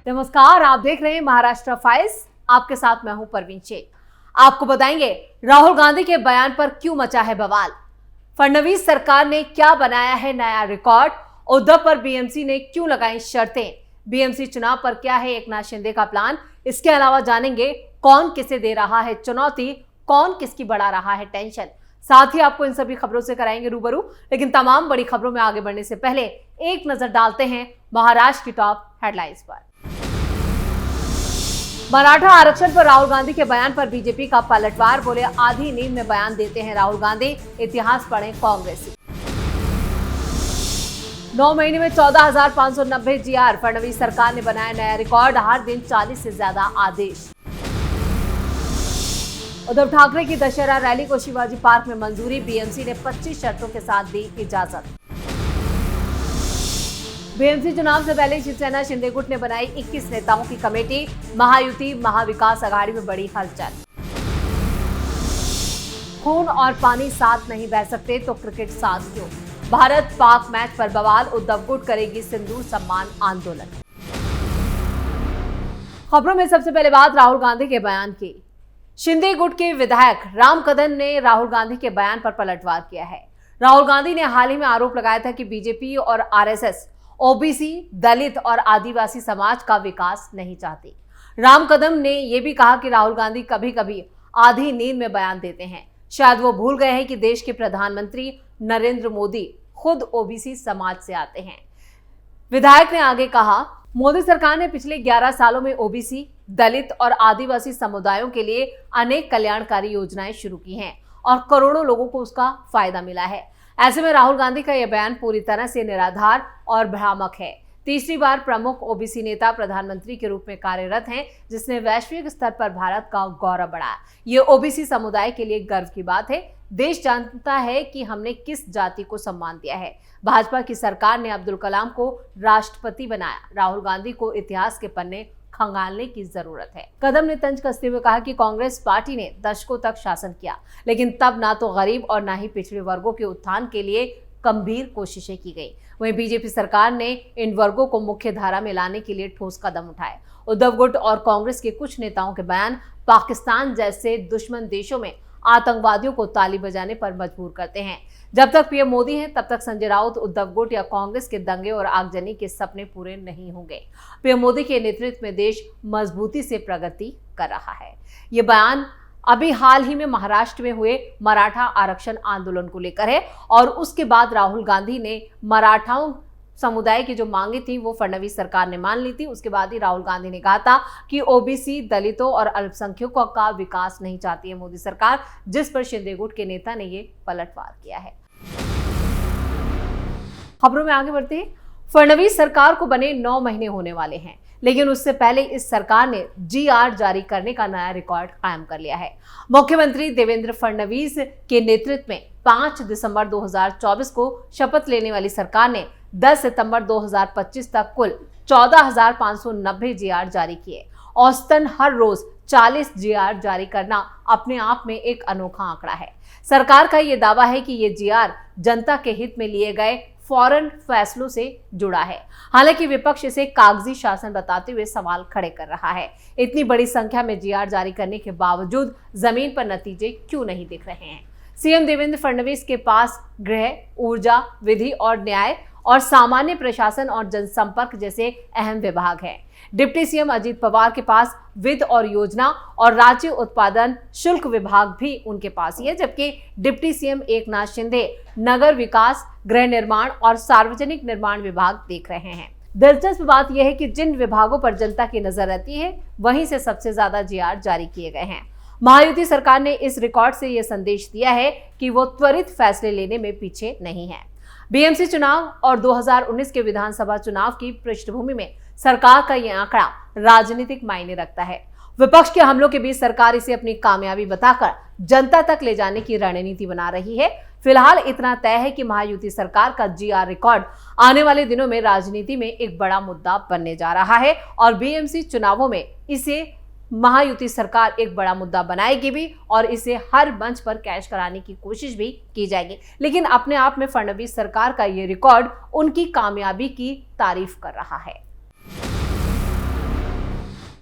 नमस्कार, आप देख रहे हैं महाराष्ट्र फाइल्स। आपके साथ मैं हूं परवीन शेख। आपको बताएंगे राहुल गांधी के बयान पर क्यों मचा है बवाल, फडणवीस सरकार ने क्या बनाया है नया रिकॉर्ड, उद्धव पर बीएमसी ने क्यों लगाई शर्तें, बीएमसी चुनाव पर क्या है एकनाथ शिंदे का प्लान। इसके अलावा जानेंगे कौन किसे दे रहा है चुनौती, कौन किसकी बढ़ा रहा है टेंशन। साथ ही आपको इन सभी खबरों से कराएंगे रूबरू। लेकिन तमाम बड़ी खबरों में आगे बढ़ने से पहले एक नजर डालते हैं महाराष्ट्र की टॉप हेडलाइंस पर। मराठा आरक्षण पर राहुल गांधी के बयान पर बीजेपी का पलटवार, बोले आधी नींद में बयान देते हैं राहुल गांधी, इतिहास पढ़ें कांग्रेसी। 9 महीने में 14,590 जीआर, फडणवीस सरकार ने बनाया नया रिकॉर्ड, हर दिन 40 से ज्यादा आदेश। उद्धव ठाकरे की दशहरा रैली को शिवाजी पार्क में मंजूरी, बीएमसी ने 25 शर्तों के साथ दी इजाजत। बीएमसी चुनाव से पहले शिवसेना शिंदे गुट ने बनाई 21 नेताओं की कमेटी, महायुति महाविकास अघाड़ी में बड़ी हलचल। खून और पानी साथ नहीं बह सकते तो क्रिकेट साथ क्यों, भारत पाक मैच पर बवाल, उद्धव गुट करेगी सिंदूर सम्मान आंदोलन। खबरों में सबसे पहले बात राहुल गांधी के बयान की। शिंदे गुट के विधायक राम कदम ने राहुल गांधी के बयान पर पलटवार किया है। राहुल गांधी ने हाल ही में आरोप लगाया था कि बीजेपी और आरएसएस ओबीसी, दलित और आदिवासी समाज का विकास नहीं चाहती। राम कदम ने यह भी कहा कि राहुल गांधी कभी कभी आधी नींद में बयान देते हैं, शायद वो भूल गए हैं कि देश के प्रधानमंत्री नरेंद्र मोदी खुद ओबीसी समाज से आते हैं। विधायक ने आगे कहा, मोदी सरकार ने पिछले 11 सालों में ओबीसी, दलित और आदिवासी समुदायों के लिए अनेक कल्याणकारी योजनाएं शुरू की हैं और करोड़ों लोगों को उसका फायदा मिला है। ऐसे में राहुल गांधी का यह बयान पूरी तरह से निराधार और भ्रामक है। तीसरी बार प्रमुख ओबीसी नेता प्रधानमंत्री के रूप में कार्यरत हैं, जिसने वैश्विक स्तर पर भारत का गौरव बढ़ाया। ये ओबीसी समुदाय के लिए गर्व की बात है। देश जानता है कि हमने किस जाति को सम्मान दिया है। भाजपा की सरकार ने अब्दुल कलाम को राष्ट्रपति बनाया। राहुल गांधी को इतिहास के पन्ने खंगालने की जरूरत है। कदम ने तंज कसते हुए कहा कि कांग्रेस पार्टी ने दशकों तक शासन किया, लेकिन तब ना तो गरीब और ना ही पिछड़े वर्गों के उत्थान के लिए गंभीर कोशिशें की गई। वहीं बीजेपी सरकार ने इन वर्गों को मुख्य धारा में लाने के लिए ठोस कदम उठाए। उद्धव गुट और कांग्रेस के कुछ नेताओं के बयान पाकिस्तान जैसे दुश्मन देशों में आतंकवादियों को ताली बजाने पर मजबूर करते हैं। जब तक पीएम मोदी हैं, तब तक संजय राउत, उद्धव गुट या कांग्रेस के दंगे और आगजनी के सपने पूरे नहीं होंगे। पीएम मोदी के नेतृत्व में देश मजबूती से प्रगति कर रहा है। ये बयान अभी हाल ही में महाराष्ट्र में हुए मराठा आरक्षण आंदोलन को लेकर है और उसके बाद राहुल गांधी ने मराठाओं समुदाय की जो मांगे थी वो फडणवीस सरकार ने मान ली थी। उसके बाद ही राहुल गांधी ने कहा था कि ओबीसी, दलितों और अल्पसंख्यकों का विकास नहीं चाहती है मोदी सरकार, जिस पर शिंदे गुट के नेता ने ये पलटवार किया है। खबरों में आगे बढ़ते हैं। फडणवीस सरकार को बने 9 महीने होने वाले हैं, लेकिन उससे पहले इस सरकार ने जीआर जारी करने का नया रिकॉर्ड कायम कर लिया है। मुख्यमंत्री देवेंद्र फडणवीस के नेतृत्व में 5 दिसंबर 2024 को शपथ लेने वाली सरकार ने 10 सितंबर 2025 तक कुल 14,590 जीआर जारी किए। औसतन हर रोज 40 जीआर जारी करना अपने आप में एक अनोखा आंकड़ा है। सरकार का यह दावा है कि ये जीआर जनता के हित में लिए गए फौरन फैसलों से जुड़ा है। हालांकि विपक्ष इसे कागजी शासन बताते हुए सवाल खड़े कर रहा है। इतनी बड़ी संख्या में जीआर जारी करने के बावजूद जमीन पर नतीजे क्यों नहीं दिख रहे हैं? सीएम देवेंद्र फडणवीस के पास गृह, ऊर्जा, विधि और न्याय और सामान्य प्रशासन और जनसंपर्क जैसे अहम विभाग हैं। डिप्टी सीएम अजीत पवार के पास वित्त और योजना और राज्य उत्पादन शुल्क विभाग भी उनके पास ही है, जबकि डिप्टी सीएम एकनाथ शिंदे नगर विकास, गृह निर्माण और सार्वजनिक निर्माण विभाग देख रहे हैं। दिलचस्प बात यह है कि जिन विभागों पर जनता की नजर रहती है, वहीं से सबसे ज्यादा जीआर जारी किए गए हैं। महायुति सरकार ने इस रिकॉर्ड से यह संदेश दिया है कि वो त्वरित फैसले लेने में पीछे नहीं है। बीएमसी चुनाव और 2019 के विधानसभा चुनाव की पृष्ठभूमि में सरकार का यह आंकड़ा राजनीतिक मायने रखता है। विपक्ष के हमलों के बीच सरकार इसे अपनी कामयाबी बताकर जनता तक ले जाने की रणनीति बना रही है। फिलहाल इतना तय है कि महायुति सरकार का जीआर रिकॉर्ड आने वाले दिनों में राजनीति में एक बड़ा मुद्दा बनने जा रहा है और बीएमसी चुनावों में इसे महायुति सरकार एक बड़ा मुद्दा बनाएगी भी और इसे हर मंच पर कैश कराने की कोशिश भी की जाएगी। लेकिन अपने आप में फडणवीस सरकार का ये रिकॉर्ड उनकी कामयाबी की तारीफ कर रहा है।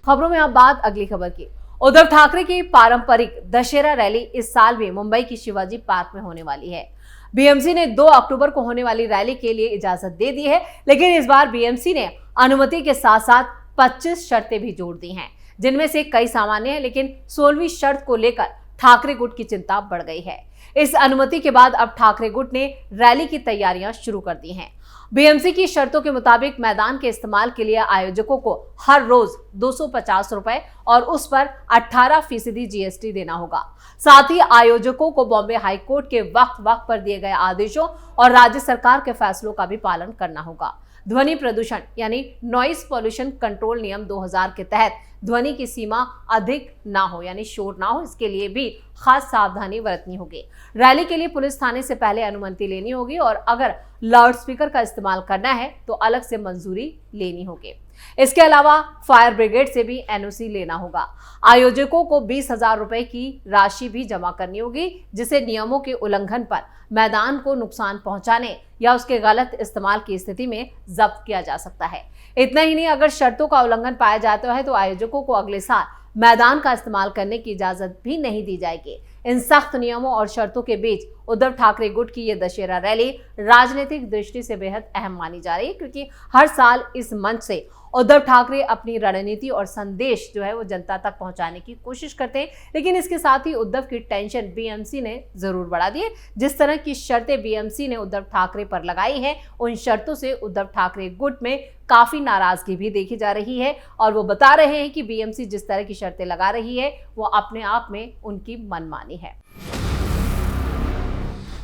खबरों में अब बात अगली खबर की। उद्धव ठाकरे की पारंपरिक दशहरा रैली इस साल भी मुंबई की शिवाजी पार्क में होने वाली है। बीएमसी ने 2 अक्टूबर को होने वाली रैली के लिए इजाजत दे दी है, लेकिन इस बार बीएमसी ने अनुमति के साथ साथ 25 शर्तें भी जोड़ दी हैं, जिनमें से कई सामान्य हैं, लेकिन 16वीं शर्त को लेकर ठाकरे गुट की चिंता बढ़ गई है। इस अनुमति के बाद अब ठाकरे गुट ने रैली की तैयारियां शुरू कर दी हैं। बीएमसी की शर्तों के मुताबिक मैदान के इस्तेमाल के लिए आयोजकों को हर रोज 250 रुपए और उस पर 18% जीएसटी देना होगा। साथ ही आयोजकों को बॉम्बे हाईकोर्ट के वक्त पर दिए गए आदेशों और राज्य सरकार के फैसलों का भी पालन करना होगा। ध्वनि प्रदूषण यानी नॉइस पॉल्यूशन कंट्रोल नियम 2000 के तहत ध्वनि की सीमा अधिक ना हो यानी शोर ना हो, इसके लिए भी खास सावधानी बरतनी होगी। रैली के लिए पुलिस थाने से पहले अनुमति लेनी होगी और अगर लाउडस्पीकर का इस्तेमाल करना है तो अलग से मंजूरी लेनी होगी। इसके अलावा फायर ब्रिगेड से भी एनओसी लेना होगा। आयोजकों को 20,000 रुपए की राशि भी जमा करनी होगी, जिसे नियमों के उल्लंघन पर मैदान को नुकसान पहुंचाने या उसके गलत इस्तेमाल की स्थिति में जब्त किया जा सकता है। इतना ही नहीं, अगर शर्तों का उल्लंघन पाया जाता है तो आयोजकों को अगले साल मैदान का इस्तेमाल करने की इजाजत भी नहीं दी जाएगी। इन सख्त नियमों और शर्तों के बीच उद्धव ठाकरे गुट की ये दशहरा रैली राजनीतिक दृष्टि से बेहद अहम मानी जा रही है, क्योंकि हर साल इस मंच से उद्धव ठाकरे अपनी रणनीति और संदेश जो है वो जनता तक पहुंचाने की कोशिश करते हैं। लेकिन इसके साथ ही उद्धव की टेंशन बीएमसी ने जरूर बढ़ा दी है। जिस तरह की शर्तें बीएमसी ने उद्धव ठाकरे पर लगाई हैं, उन शर्तों से उद्धव ठाकरे गुट में काफी नाराजगी भी देखी जा रही है और वो बता रहे हैं कि बीएमसी जिस तरह की शर्तें लगा रही है वो अपने आप में उनकी मनमानी है।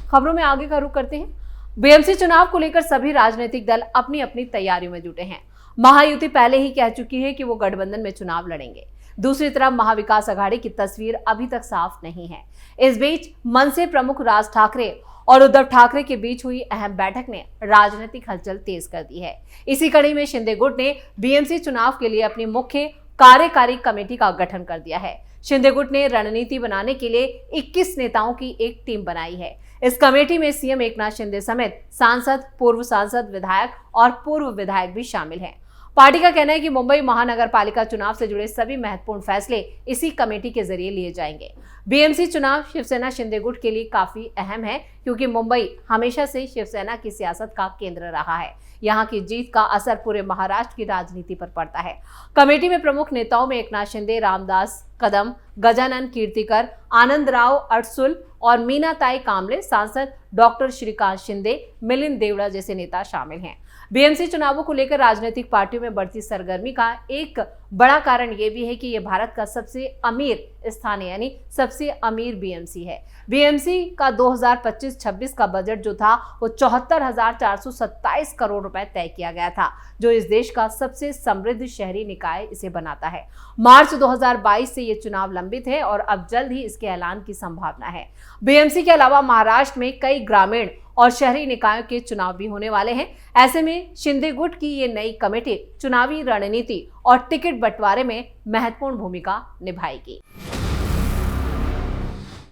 खबरों में आगे का रुख करते हैं। बीएमसी चुनाव को लेकर सभी राजनीतिक दल अपनी अपनी तैयारियों में जुटे हैं। महायुति पहले ही कह चुकी है कि वो गठबंधन में चुनाव लड़ेंगे। दूसरी तरफ महाविकास अघाड़ी की तस्वीर अभी तक साफ नहीं है। इस बीच मनसे प्रमुख राज ठाकरे और उद्धव ठाकरे के बीच हुई अहम बैठक ने राजनीतिक हलचल तेज कर दी है। इसी कड़ी में शिंदे गुट ने बीएमसी चुनाव के लिए अपनी मुख्य कार्यकारी कमेटी का गठन कर दिया है। शिंदे गुट ने रणनीति बनाने के लिए 21 नेताओं की एक टीम बनाई है। इस कमेटी में सीएम एकनाथ शिंदे समेत सांसद, पूर्व सांसद, विधायक और पूर्व विधायक भी शामिल हैं। पार्टी का कहना है कि मुंबई महानगर पालिका चुनाव से जुड़े सभी महत्वपूर्ण फैसले इसी कमेटी के जरिए लिए जाएंगे। बीएमसी चुनाव शिवसेना शिंदे गुट के लिए काफी अहम है, क्योंकि मुंबई हमेशा से शिवसेना की सियासत का केंद्र रहा है। यहाँ की जीत का असर पूरे महाराष्ट्र की राजनीति पर पड़ता है। कमेटी में प्रमुख नेताओं में एकनाथ शिंदे, रामदास कदम, गजानन कीर्तिकर, आनंदराव अडसुल और मीनाताई कांबले, सांसद डॉक्टर श्रीकांत शिंदे, मिलिंद देवड़ा जैसे नेता शामिल हैं। बीएमसी चुनावों को लेकर राजनीतिक पार्टियों में बढ़ती सरगर्मी का एक बड़ा कारण ये भी है कि ये भारत का सबसे अमीर स्थान है, यानी सबसे अमीर बीएमसी है। बीएमसी का 2025-26 का बजट जो था वो 74,427 करोड़ रुपए तय किया गया था, जो इस देश का सबसे समृद्ध शहरी निकाय इसे बनाता है। मार्च 2022 से ये चुनाव लंबित है और अब जल्द ही इसके ऐलान की संभावना है। बीएमसी के अलावा महाराष्ट्र में कई ग्रामीण और शहरी निकायों के चुनाव भी होने वाले हैं। ऐसे में शिंदे गुट की ये नई कमेटी चुनावी रणनीति और टिकट बंटवारे में महत्वपूर्ण भूमिका निभाएगी।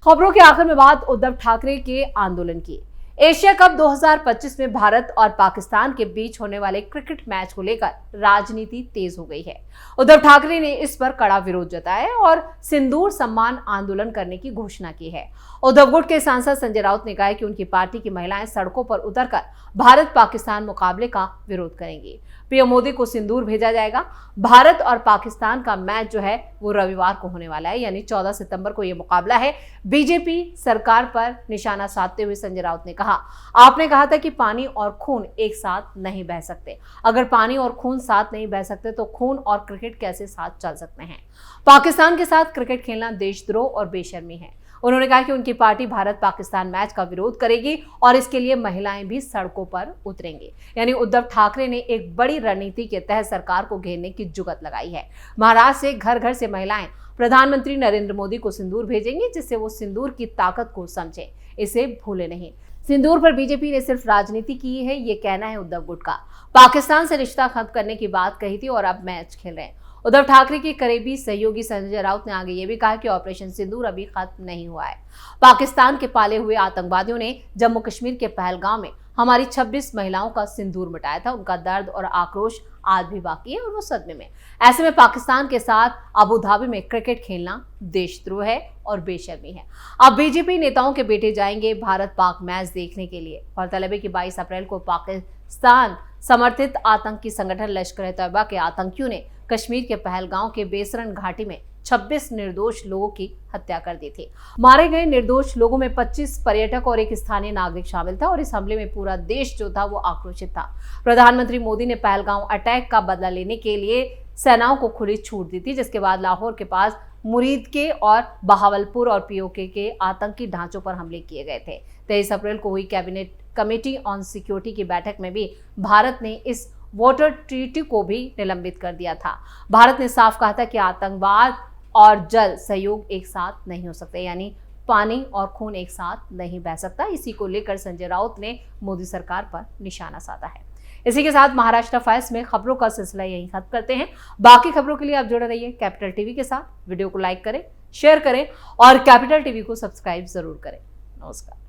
खबरों के आखिर में बात उद्धव ठाकरे के आंदोलन की। एशिया कप 2025 में भारत और पाकिस्तान के बीच होने वाले क्रिकेट मैच को लेकर राजनीति तेज हो गई है। उद्धव ठाकरे ने इस पर कड़ा विरोध जताया है और सिंदूर सम्मान आंदोलन करने की घोषणा की है। उद्धव गुट के सांसद संजय राउत ने कहा है कि उनकी पार्टी की महिलाएं सड़कों पर उतरकर भारत पाकिस्तान मुकाबले का विरोध करेंगी। पीएम मोदी को सिंदूर भेजा जाएगा। भारत और पाकिस्तान का मैच जो है वो रविवार को होने वाला है, यानी 14 सितंबर को ये मुकाबला है। बीजेपी सरकार पर निशाना साधते हुए संजय राउत ने कहा, आपने कहा था कि पानी और खून एक साथ नहीं बह सकते। अगर पानी और खून साथ नहीं बह सकते तो खून और क्रिकेट कैसे साथ चल सकते हैं। पाकिस्तान के साथ क्रिकेट खेलना देशद्रोह और बेशर्मी है। उन्होंने कहा कि उनकी पार्टी भारत पाकिस्तान मैच का विरोध करेगी और इसके लिए महिलाएं भी सड़कों पर उतरेंगी। यानी उद्धव ठाकरे ने एक बड़ी रणनीति के तहत सरकार को घेरने की जुगत लगाई है। महाराष्ट्र से घर घर से महिलाएं प्रधानमंत्री नरेंद्र मोदी को सिंदूर भेजेंगी, जिससे वो सिंदूर की ताकत को समझें, इसे भूले नहीं। सिंदूर पर बीजेपी ने सिर्फ राजनीति की है, ये कहना है उद्धव गुट का। पाकिस्तान से रिश्ता खत्म करने की बात कही थी और अब मैच खेल रहे हैं। उद्धव ठाकरे के करीबी सहयोगी संजय राउत ने आगे ये भी कहा कि ऑपरेशन सिंदूर अभी खत्म नहीं हुआ है। पाकिस्तान के पाले हुए आतंकवादियों ने जम्मू कश्मीर के पहलगाम में हमारी 26 महिलाओं का सिंदूर मिटाया था। उनका दर्द और आक्रोश आज भी बाकी है और वो सदमे में। ऐसे में पाकिस्तान के साथ अबू धाबी में क्रिकेट खेलना देशद्रोह है और बेशर्मी है। अब बीजेपी नेताओं के बेटे जाएंगे भारत पाक मैच देखने के लिए। गौरतलब है कि 22 अप्रैल को पाकिस्तान समर्थित आतंकी संगठन लश्कर-ए-तैयबा के आतंकियों ने कश्मीर के पहलगांव के बेसरन घाटी में 26 निर्दोष लोगों की हत्या कर दी थी। मारे गए निर्दोष लोगों में 25 पर्यटक और एक स्थानीय नागरिक शामिल था और इस हमले में पूरा देश जो था वो आक्रोशित था। प्रधानमंत्री मोदी ने पहलगांव अटैक का बदला लेने के लिए सेनाओं को खुली छूट दी थी, जिसके बाद लाहौर के पास मुरीद के और बहावलपुर और पीओके के आतंकी ढांचों पर हमले किए गए थे। 23 अप्रैल को हुई कैबिनेट कमेटी ऑन सिक्योरिटी की बैठक में भी भारत ने इस वाटर ट्रीटी को भी निलंबित कर दिया था। भारत ने साफ कहा था कि आतंकवाद और जल सहयोग एक साथ नहीं हो सकते, यानी पानी और खून एक साथ नहीं बह सकता। इसी को लेकर संजय राउत ने मोदी सरकार पर निशाना साधा है। इसी के साथ महाराष्ट्र फाइल्स में खबरों का सिलसिला यहीं खत्म करते हैं। बाकी खबरों के लिए आप जुड़े रहिए कैपिटल टीवी के साथ। वीडियो को लाइक करें, शेयर करें और कैपिटल टीवी को सब्सक्राइब जरूर करें। नमस्कार।